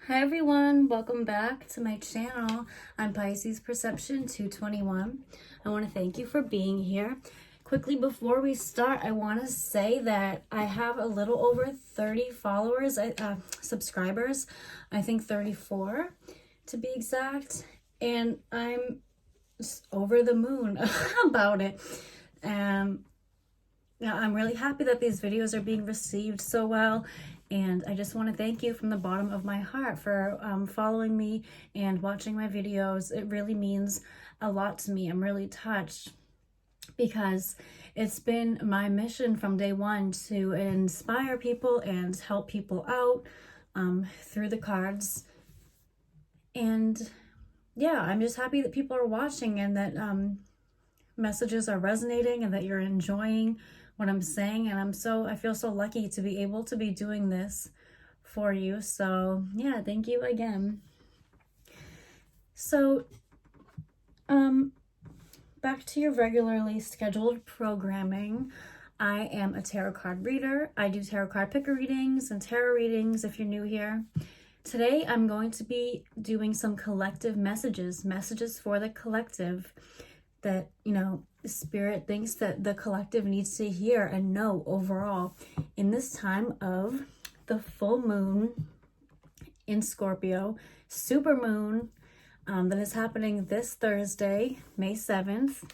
Hi everyone, welcome back to my channel. I'm Pisces Perception 221. I want to thank you for being here. Quickly before we start, I want to say that I have a little over 30 followers, subscribers, I think 34 to be exact, and I'm just over the moon about it. Now, I'm really happy that these videos are being received so well, and I just want to thank you from the bottom of my heart for following me and watching my videos. It really means a lot to me. I'm really touched because it's been my mission from day one to inspire people and help people out through the cards. And yeah, I'm just happy that people are watching and that messages are resonating and that you're enjoying what I'm saying, and I feel so lucky to be able to be doing this for you. So yeah, thank you again. So back to your regularly scheduled programming. I am a tarot card reader. I do tarot card picker readings and tarot readings if you're new here. Today I'm going to be doing some collective messages for the collective that, Spirit thinks that the collective needs to hear and know overall in this time of the full moon in Scorpio, super moon that is happening this Thursday, May 7th.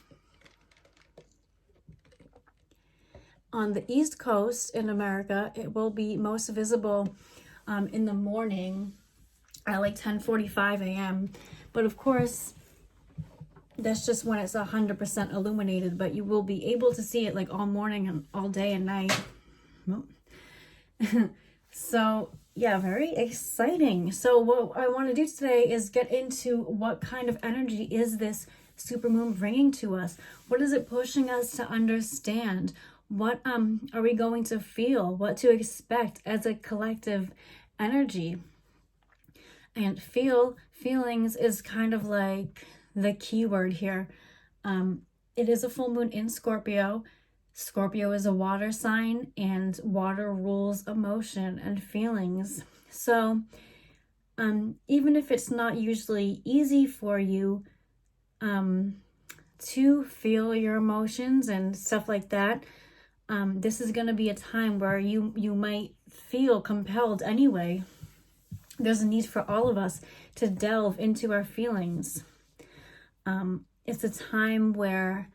On the East Coast in America, it will be most visible in the morning at like 10:45 a.m. But of course, that's just when it's 100% illuminated, but you will be able to see it like all morning and all day and night. So yeah, very exciting. So what I want to do today is get into what kind of energy is this supermoon bringing to us? What is it pushing us to understand? What are we going to feel? What to expect as a collective energy? And feelings is kind of like the key word here. It is a full moon in Scorpio. Scorpio is a water sign, and water rules emotion and feelings. So even if it's not usually easy for you to feel your emotions and stuff like that, this is going to be a time where you might feel compelled anyway. There's a need for all of us to delve into our feelings. It's a time where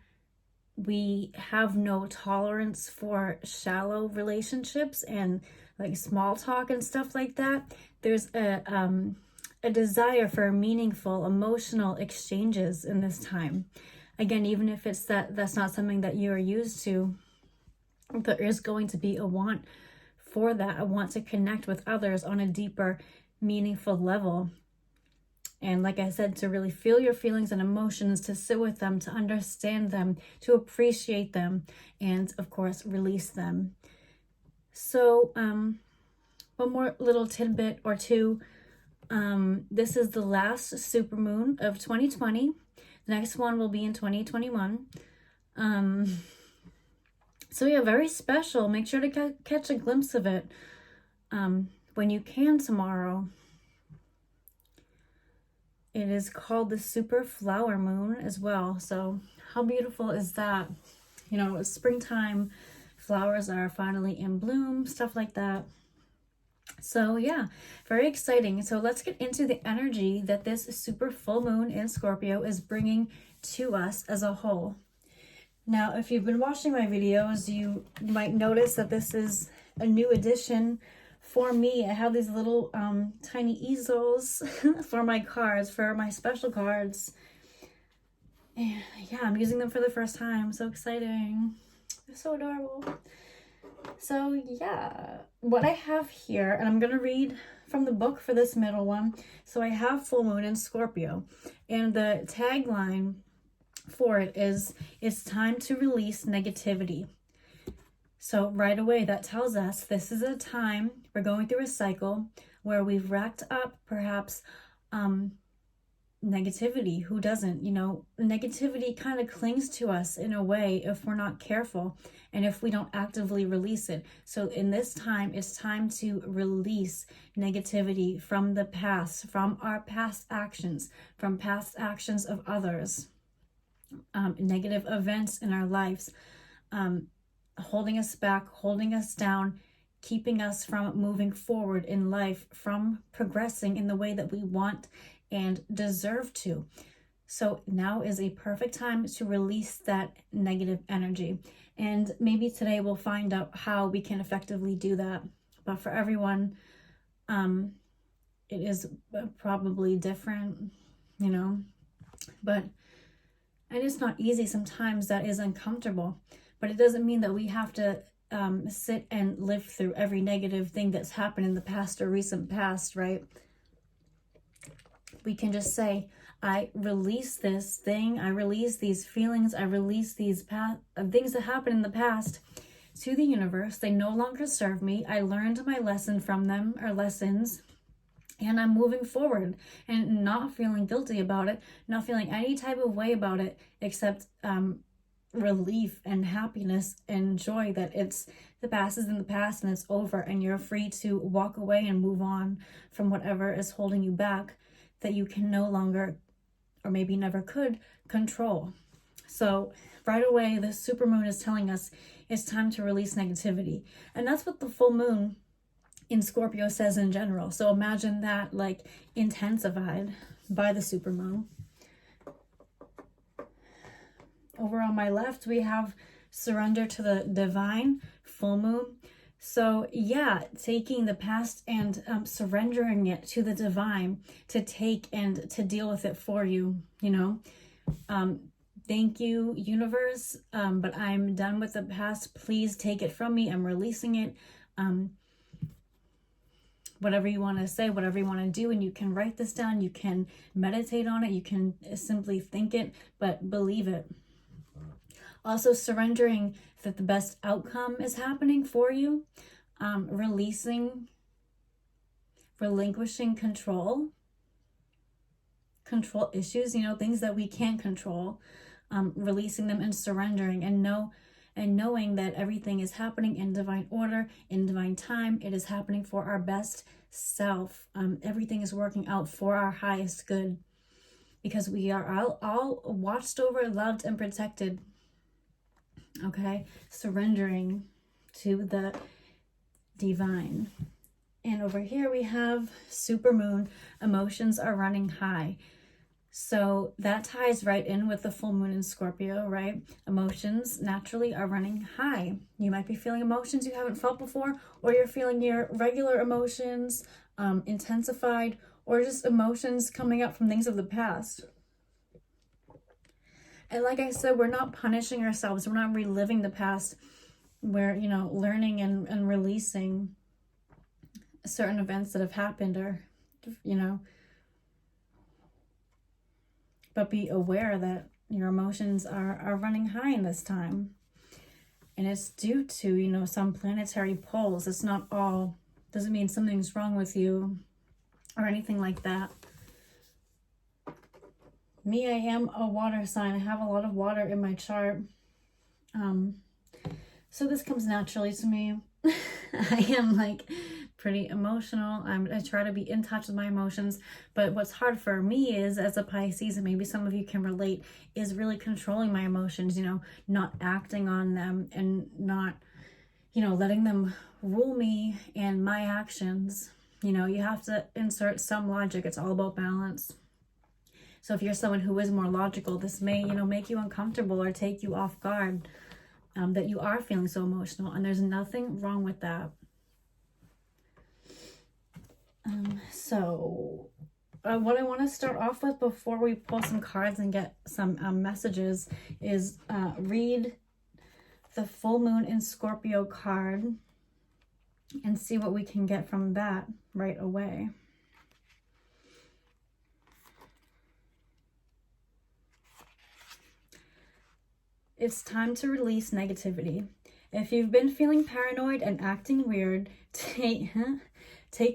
we have no tolerance for shallow relationships and like small talk and stuff like that. There's a desire for meaningful emotional exchanges in this time. Again, even if it's that's not something that you're used to, there is going to be a want for that, a want to connect with others on a deeper, meaningful level. And like I said, to really feel your feelings and emotions, to sit with them, to understand them, to appreciate them, and of course, release them. So one more little tidbit or two. This is the last supermoon of 2020. The next one will be in 2021. So yeah, very special. Make sure to catch a glimpse of it when you can tomorrow. It is called the super flower moon as well. So how beautiful is that? It's springtime, flowers are finally in bloom, stuff like that. So yeah, very exciting. So let's get into the energy that this super full moon in Scorpio is bringing to us as a whole. Now, if you've been watching my videos, you might notice that this is a new addition for me. I have these little tiny easels for my cards, for my special cards. And yeah, I'm using them for the first time. So exciting. They're so adorable. So yeah, what I have here, and I'm going to read from the book for this middle one. So I have full moon in Scorpio, and the tagline for it is, it's time to release negativity. So right away, that tells us this is a time we're going through a cycle where we've racked up perhaps negativity. Who doesn't? You know, negativity kind of clings to us in a way if we're not careful and if we don't actively release it. So in this time, it's time to release negativity from the past, from our past actions, from past actions of others, negative events in our lives, holding us back, holding us down, keeping us from moving forward in life, from progressing in the way that we want and deserve to. So now is a perfect time to release that negative energy. And maybe today we'll find out how we can effectively do that. But for everyone, it is probably different, you know, and it's not easy. Sometimes that is uncomfortable, but it doesn't mean that we have to sit and live through every negative thing that's happened in the past or recent past, right? We can just say, I release this thing, I release these feelings, I release these things that happened in the past to the universe. They no longer serve me. I learned my lesson from them, or lessons, and I'm moving forward and not feeling guilty about it, not feeling any type of way about it, except relief and happiness and joy that the past is in the past and it's over, and you're free to walk away and move on from whatever is holding you back that you can no longer, or maybe never could, control. So right away, the supermoon is telling us it's time to release negativity. And that's what the full moon in Scorpio says in general. So imagine that like intensified by the supermoon. Over on my left, we have surrender to the divine, full moon. So yeah, taking the past and surrendering it to the divine to take and to deal with it for you, you know. Thank you, universe, but I'm done with the past. Please take it from me. I'm releasing it. Whatever you want to say, whatever you want to do, and you can write this down. You can meditate on it. You can simply think it, but believe it. Also surrendering that the best outcome is happening for you. Relinquishing control issues, you know, things that we can't control, releasing them and surrendering, and knowing that everything is happening in divine order, in divine time. It is happening for our best self. Everything is working out for our highest good, because we are all watched over, loved, and protected. Okay, surrendering to the divine. And over here we have supermoon. Emotions are running high. So that ties right in with the full moon in Scorpio, right? Emotions naturally are running high. You might be feeling emotions you haven't felt before, or you're feeling your regular emotions intensified, or just emotions coming up from things of the past. And like I said, we're not punishing ourselves. We're not reliving the past. We're, you know, learning and releasing certain events that have happened, or, you know, but be aware that your emotions are running high in this time. And it's due to, you know, some planetary poles. It's not all, doesn't mean something's wrong with you or anything like that. Me, I am a water sign. I have a lot of water in my chart. So this comes naturally to me. I am like pretty emotional. I try to be in touch with my emotions. But what's hard for me is, as a Pisces, and maybe some of you can relate, is really controlling my emotions, you know, not acting on them and not, you know, letting them rule me and my actions. You know, you have to insert some logic. It's all about balance. So if you're someone who is more logical, this may, you know, make you uncomfortable or take you off guard, that you are feeling so emotional, and there's nothing wrong with that. So what I want to start off with before we pull some cards and get some messages is read the full moon in Scorpio card and see what we can get from that right away. It's time to release negativity. If you've been feeling paranoid and acting weird, take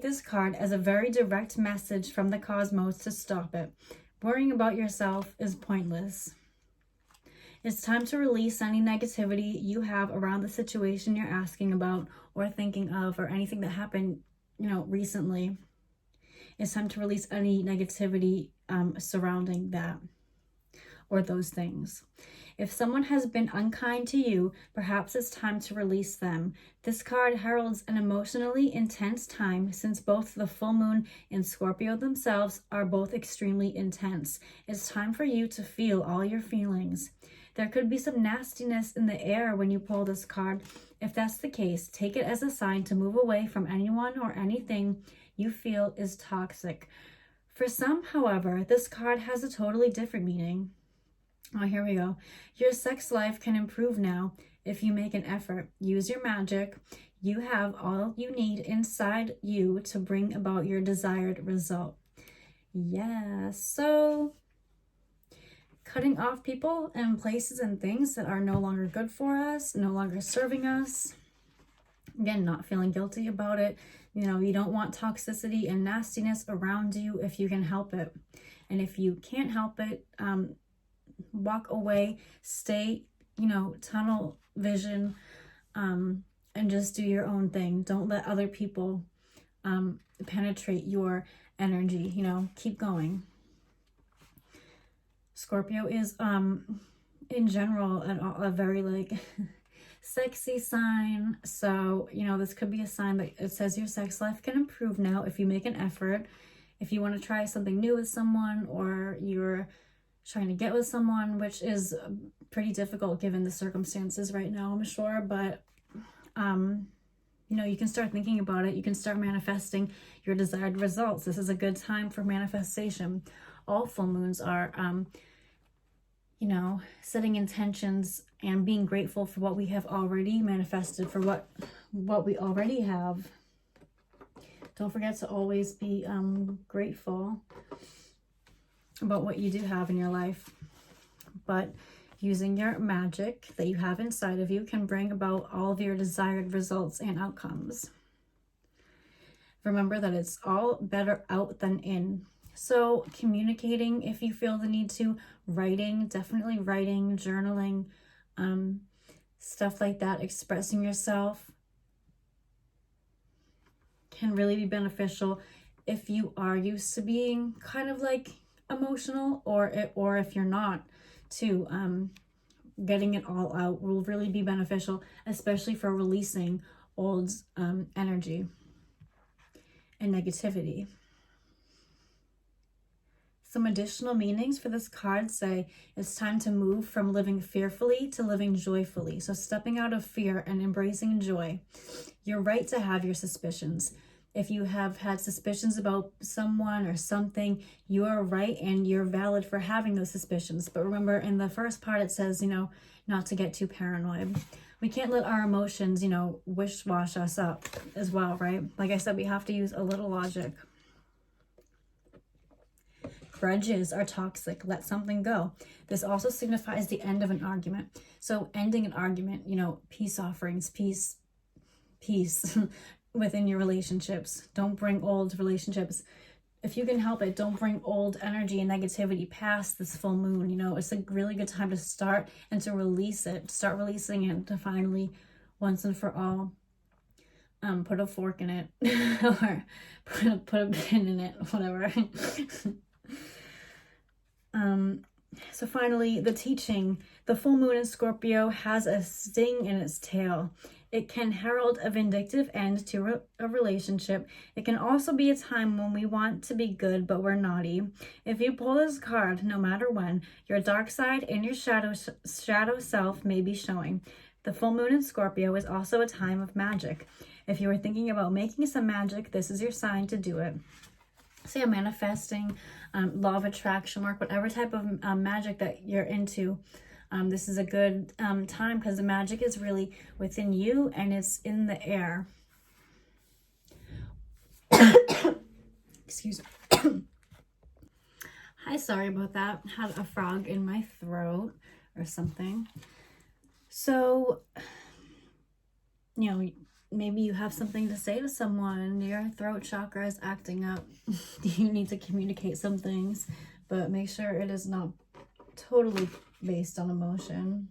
this card as a very direct message from the cosmos to stop it. Worrying about yourself is pointless. It's time to release any negativity you have around the situation you're asking about or thinking of, or anything that happened, recently. It's time to release any negativity surrounding that or those things. If someone has been unkind to you, perhaps it's time to release them. This card heralds an emotionally intense time, since both the full moon and Scorpio themselves are both extremely intense. It's time for you to feel all your feelings. There could be some nastiness in the air when you pull this card. If that's the case, take it as a sign to move away from anyone or anything you feel is toxic. For some, however, this card has a totally different meaning. Oh, here we go. Your sex life can improve now if you make an effort. Use your magic. You have all you need inside you to bring about your desired result. Yeah, so cutting off people and places and things that are no longer good for us, no longer serving us. Again, not feeling guilty about it. You don't want toxicity and nastiness around you if you can help it. And if you can't help it, walk away, stay, tunnel vision, and just do your own thing. Don't let other people penetrate your energy. Keep going. Scorpio is in general a very sexy sign. So this could be a sign that it says your sex life can improve now if you make an effort. If you want to try something new with someone, or you're trying to get with someone, which is pretty difficult given the circumstances right now, I'm sure, but you can start thinking about it. You can start manifesting your desired results. This is a good time for manifestation. All full moons are setting intentions and being grateful for what we have already manifested, for what we already have. Don't forget to always be grateful about what you do have in your life. But using your magic that you have inside of you can bring about all of your desired results and outcomes. Remember that it's all better out than in. So communicating, if you feel the need to, writing, definitely writing, journaling, stuff like that, expressing yourself can really be beneficial if you are used to being kind of emotional, or if you're not too. Getting it all out will really be beneficial, especially for releasing old energy and negativity. Some additional meanings for this card say it's time to move from living fearfully to living joyfully. So stepping out of fear and embracing joy. You're right to have your suspicions. If you have had suspicions about someone or something, you are right and you're valid for having those suspicions. But remember, in the first part, it says, not to get too paranoid. We can't let our emotions, wish-wash us up as well, right? Like I said, we have to use a little logic. Grudges are toxic. Let something go. This also signifies the end of an argument. So ending an argument, peace offerings, peace within your relationships. Don't bring old relationships. If you can help it, don't bring old energy and negativity past this full moon. It's a really good time to start and to release it. Start releasing it to finally, once and for all, put a fork in it or put a pin in it, whatever. So finally, the teaching. The full moon in Scorpio has a sting in its tail. It can herald a vindictive end to a relationship. It can also be a time when we want to be good, but we're naughty. If you pull this card, no matter when, your dark side and your shadow self may be showing. The full moon in Scorpio is also a time of magic. If you are thinking about making some magic, this is your sign to do it. Say I'm manifesting, law of attraction work, whatever type of magic that you're into. This is a good time because the magic is really within you and it's in the air. Excuse me. Hi, sorry about that. Had a frog in my throat or something. So, maybe you have something to say to someone. Your throat chakra is acting up. You need to communicate some things. but make sure it is not totally based on emotion.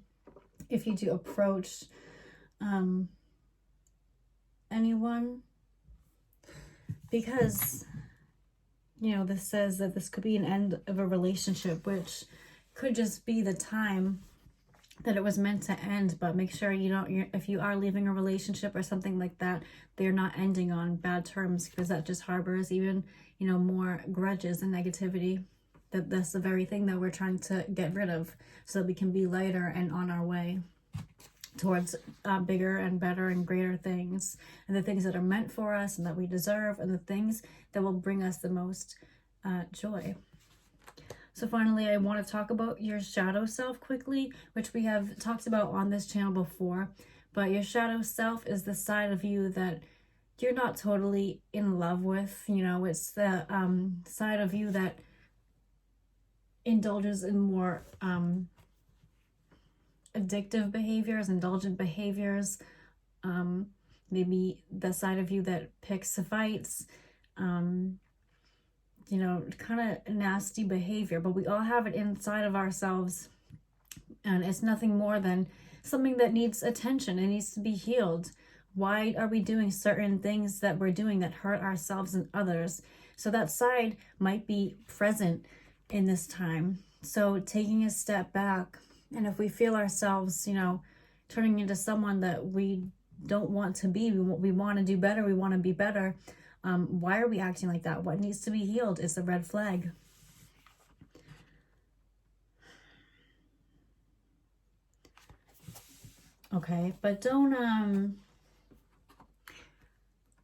If you do approach anyone, because, you know, this says that this could be an end of a relationship, which could just be the time that it was meant to end. But make sure you don't, if you are leaving a relationship or something like that, they're not ending on bad terms, because that just harbors even, you know, more grudges and negativity. That's the very thing that we're trying to get rid of, so that we can be lighter and on our way towards bigger and better and greater things, and the things that are meant for us and that we deserve, and the things that will bring us the most joy. So finally, I want to talk about your shadow self quickly, which we have talked about on this channel before. But your shadow self is the side of you that you're not totally in love with. You know, it's the side of you that indulges in more addictive behaviors, indulgent behaviors, maybe the side of you that picks fights, you know, kind of nasty behavior. But we all have it inside of ourselves, and it's nothing more than something that needs attention. It needs to be healed. Why are we doing certain things that we're doing that hurt ourselves and others? So that side might be present in this time. So taking a step back, and if we feel ourselves, you know, turning into someone that we don't want to be, we want to do better, we want to be better, why are we acting like that? What needs to be healed? It's a red flag. Okay, but don't,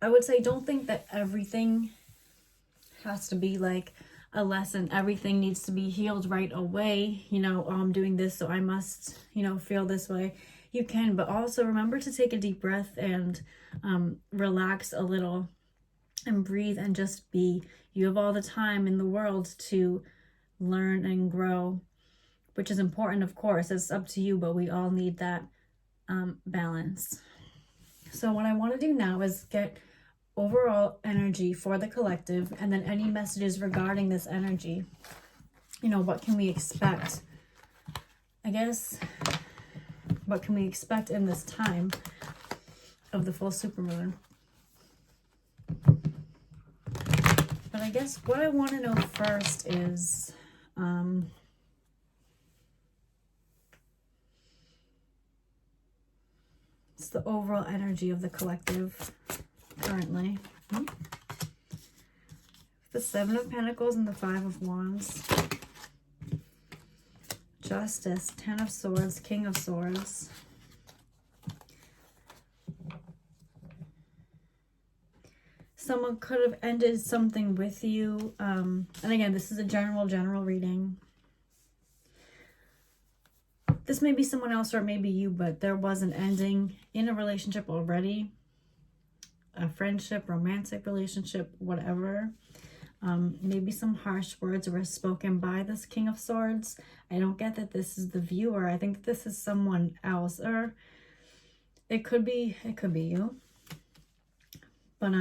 I would say don't think that everything has to be like a lesson. Everything needs to be healed right away. You know, I'm doing this, so I must, you know, feel this way. You can, but also remember to take a deep breath and relax a little and breathe and just be. You have all the time in the world to learn and grow, which is important, of course. It's up to you, but we all need that balance. So what I want to do now is get overall energy for the collective, and then any messages regarding this energy. You know, what can we expect? I guess, what can we expect in this time of the full supermoon? But I guess what I want to know first is it's the overall energy of the collective currently. The Seven of Pentacles and the Five of Wands. Justice, Ten of Swords, King of Swords. Someone could have ended something with you. And again, this is a general reading. This may be someone else or maybe you, but there was an ending in a relationship already. A friendship, romantic relationship, whatever. Maybe some harsh words were spoken by this King of Swords. I don't get that this is the viewer. I think this is someone else, or it could be you. But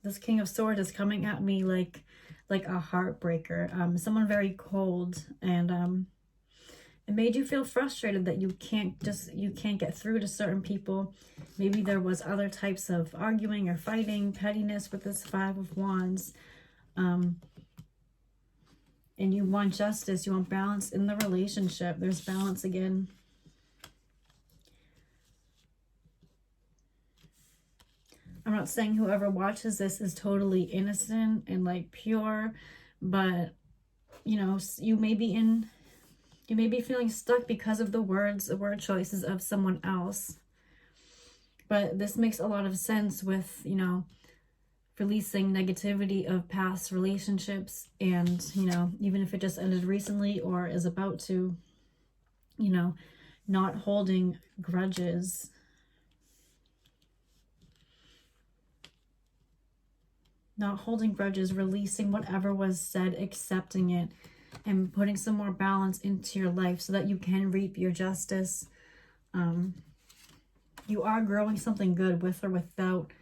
this King of Swords is coming at me like a heartbreaker. Someone very cold, and it made you feel frustrated that you can't get through to certain people. Maybe there was other types of arguing or fighting, pettiness with this Five of Wands. And you want justice, you want balance in the relationship. There's balance again. I'm not saying whoever watches this is totally innocent and like pure, but you know, you may be feeling stuck because of the word choices of someone else. But this makes a lot of sense with, you know, releasing negativity of past relationships, and, you know, even if it just ended recently or is about to, you know, not holding grudges. Not holding grudges, releasing whatever was said, accepting it, and putting some more balance into your life so that you can reap your justice. You are growing something good with or without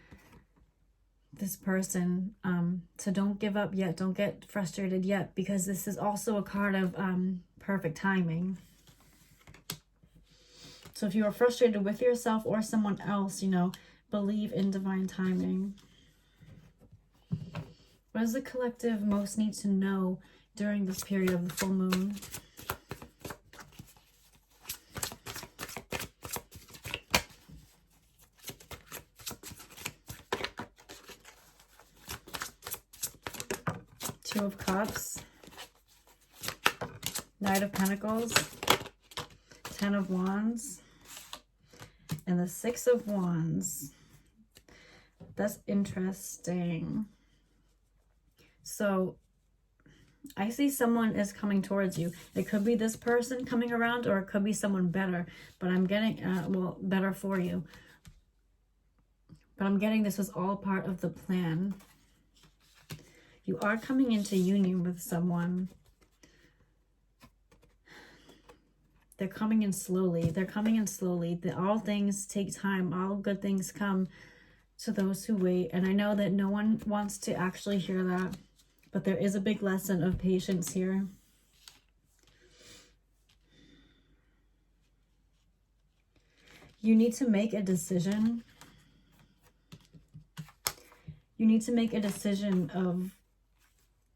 this person. So don't give up yet. Don't get frustrated yet, because this is also a card of perfect timing. So if you are frustrated with yourself or someone else, you know, believe in divine timing. What does the collective most need to know during this period of the full moon? Two of Cups, Knight of Pentacles, Ten of Wands, and the Six of Wands. That's interesting. So I see someone is coming towards you. It could be this person coming around, or it could be someone better, but I'm getting, well, better for you. But I'm getting this was all part of the plan. You are coming into union with someone. They're coming in slowly. They're coming in slowly. All things take time. All good things come to those who wait. And I know that no one wants to actually hear that, but there is a big lesson of patience here. You need to make a decision. You need to make a decision of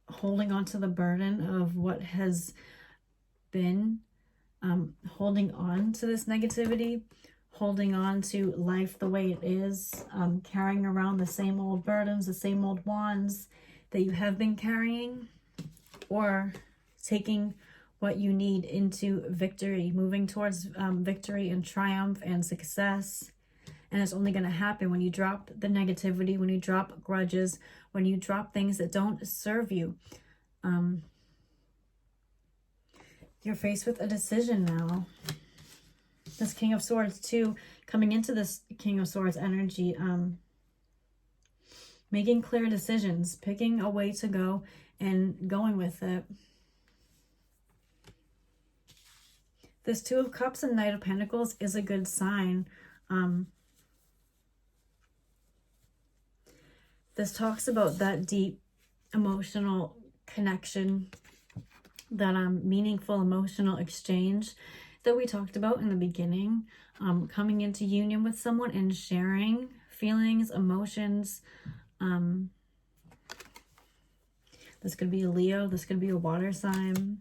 holding on to the burden of what has been, holding on to this negativity, holding on to life the way it is, carrying around the same old burdens, the same old wands that you have been carrying, or taking what you need into victory, moving towards victory and triumph and success. And it's only going to happen when you drop the negativity, when you drop grudges, when you drop things that don't serve you. You're faced with a decision now. This King of Swords too, coming into this King of Swords energy, making clear decisions, picking a way to go and going with it. This Two of Cups and Knight of Pentacles is a good sign. This talks about that deep emotional connection, that meaningful emotional exchange that we talked about in the beginning. Coming into union with someone and sharing feelings, emotions. This could be a Leo. This could be a water sign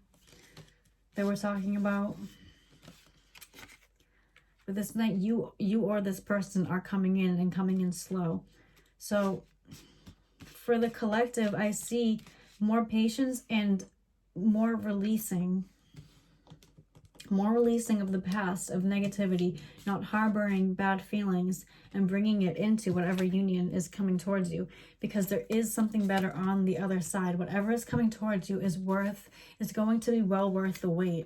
that we're talking about. But this night, you or this person are coming in and coming in slow. So for the collective, I see more patience and more releasing of the past, of negativity, not harboring bad feelings and bringing it into whatever union is coming towards you, because there is something better on the other side. Whatever is coming towards you is going to be well worth the wait.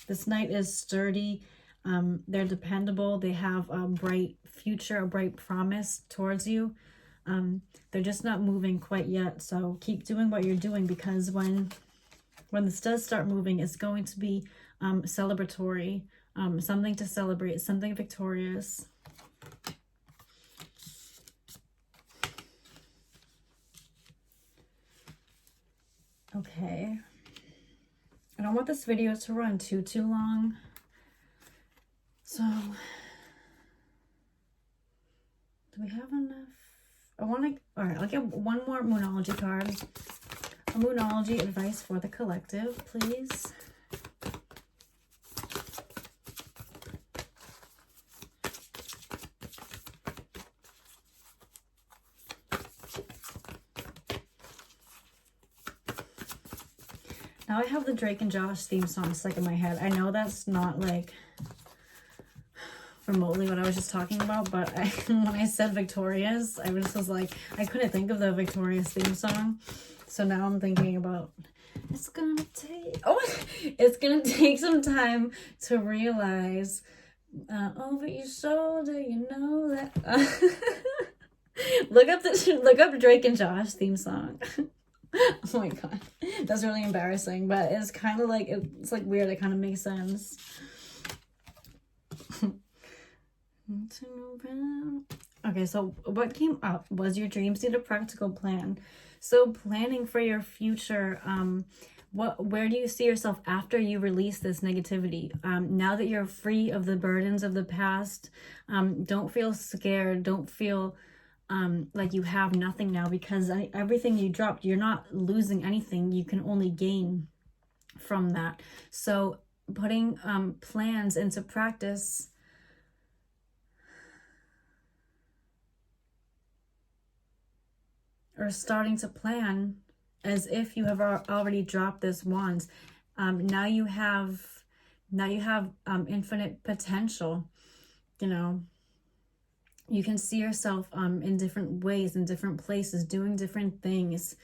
This knight is sturdy. They're dependable. They have a bright future, a bright promise towards you. They're just not moving quite yet. So keep doing what you're doing, because when this does start moving, it's going to be celebratory, something to celebrate, something victorious. Okay. I don't want this video to run too long. So, do we have enough? All right, I'll get one more Moonology card. A Moonology advice for the collective, please. Now I have the Drake and Josh theme song stuck in my head. I know that's not like remotely what I was just talking about, but when I said Victorious, I was like, I couldn't think of the Victorious theme song. So now I'm thinking about, it's gonna take some time to realize, over your shoulder, you know that. Look up Drake and Josh theme song. Oh my god, that's really embarrassing, but it's kind of like, it's like weird. It kind of makes sense. Okay, so what came up was your dreams need a practical plan. So planning for your future, where do you see yourself after you release this negativity? Now that you're free of the burdens of the past, don't feel scared. Don't feel like you have nothing now, because everything you dropped, you're not losing anything. You can only gain from that. So putting plans into practice or starting to plan as if you have already dropped this wand. Now you have infinite potential. You know, you can see yourself in different ways, in different places, doing different things,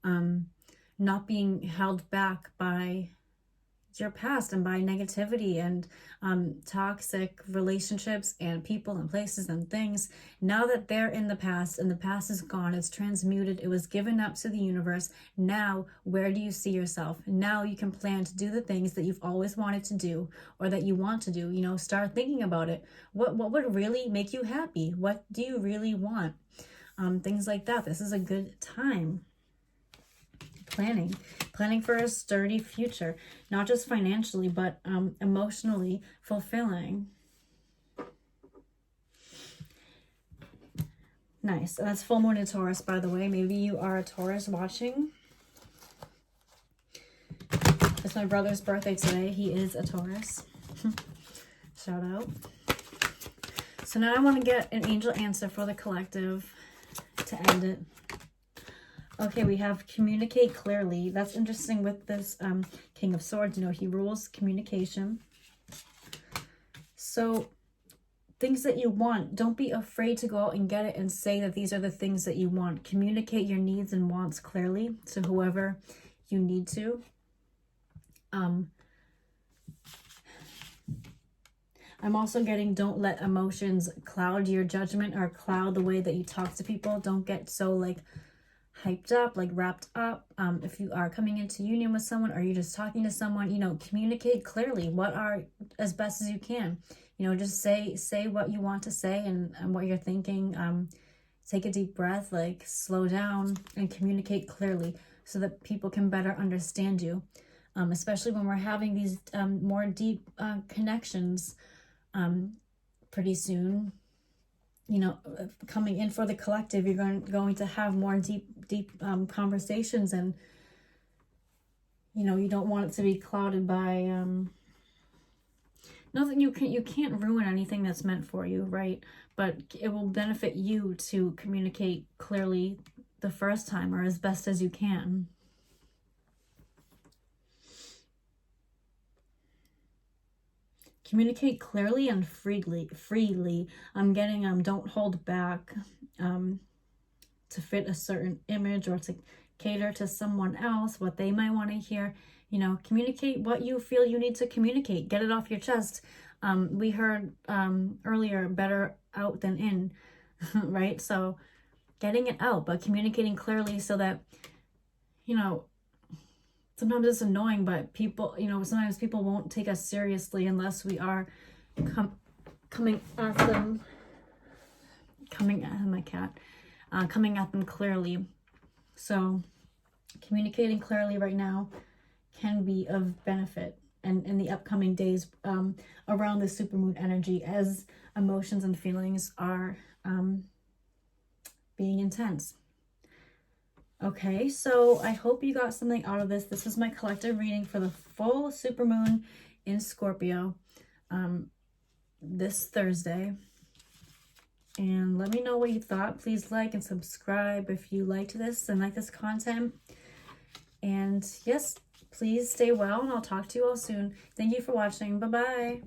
not being held back by your past and by negativity and toxic relationships and people and places and things. Now that they're in the past and the past is gone, it's transmuted, it was given up to the universe. Now, where do you see yourself? Now you can plan to do the things that you've always wanted to do or that you want to do. You know, start thinking about it. What would really make you happy? What do you really want? Things like that. This is a good time. Planning for a sturdy future, not just financially, but emotionally fulfilling. Nice. That's full moon in Taurus, by the way. Maybe you are a Taurus watching. It's my brother's birthday today. He is a Taurus. Shout out. So now I want to get an angel answer for the collective to end it. Okay, we have communicate clearly. That's interesting with this King of Swords. You know, he rules communication. So things that you want, don't be afraid to go out and get it and say that these are the things that you want. Communicate your needs and wants clearly to whoever you need to. I'm also getting, don't let emotions cloud your judgment or cloud the way that you talk to people. Don't get so like hyped up, like wrapped up. If you are coming into union with someone or you're just talking to someone, you know, communicate clearly. What are, as best as you can, you know, just say what you want to say and what you're thinking. Take a deep breath, like slow down and communicate clearly so that people can better understand you. Especially when we're having these more deep connections pretty soon. You know, coming in for the collective, you're going to have more deep conversations, and you know, you don't want it to be clouded by nothing. You can't ruin anything that's meant for you, right? But it will benefit you to communicate clearly the first time or as best as you can. Communicate clearly and freely. I'm getting don't hold back to fit a certain image or to cater to someone else, what they might want to hear. You know, communicate what you feel you need to communicate. Get it off your chest. We heard earlier, better out than in, right? So getting it out, but communicating clearly so that, you know, sometimes it's annoying, but people, you know, sometimes people won't take us seriously unless we are coming at them clearly. So communicating clearly right now can be of benefit, and in the upcoming days around the supermoon energy, as emotions and feelings are being intense. Okay, so I hope you got something out of this. This is my collective reading for the full supermoon in Scorpio this Thursday. And let me know what you thought. Please like and subscribe if you liked this and like this content. And yes, please stay well, and I'll talk to you all soon. Thank you for watching. Bye-bye.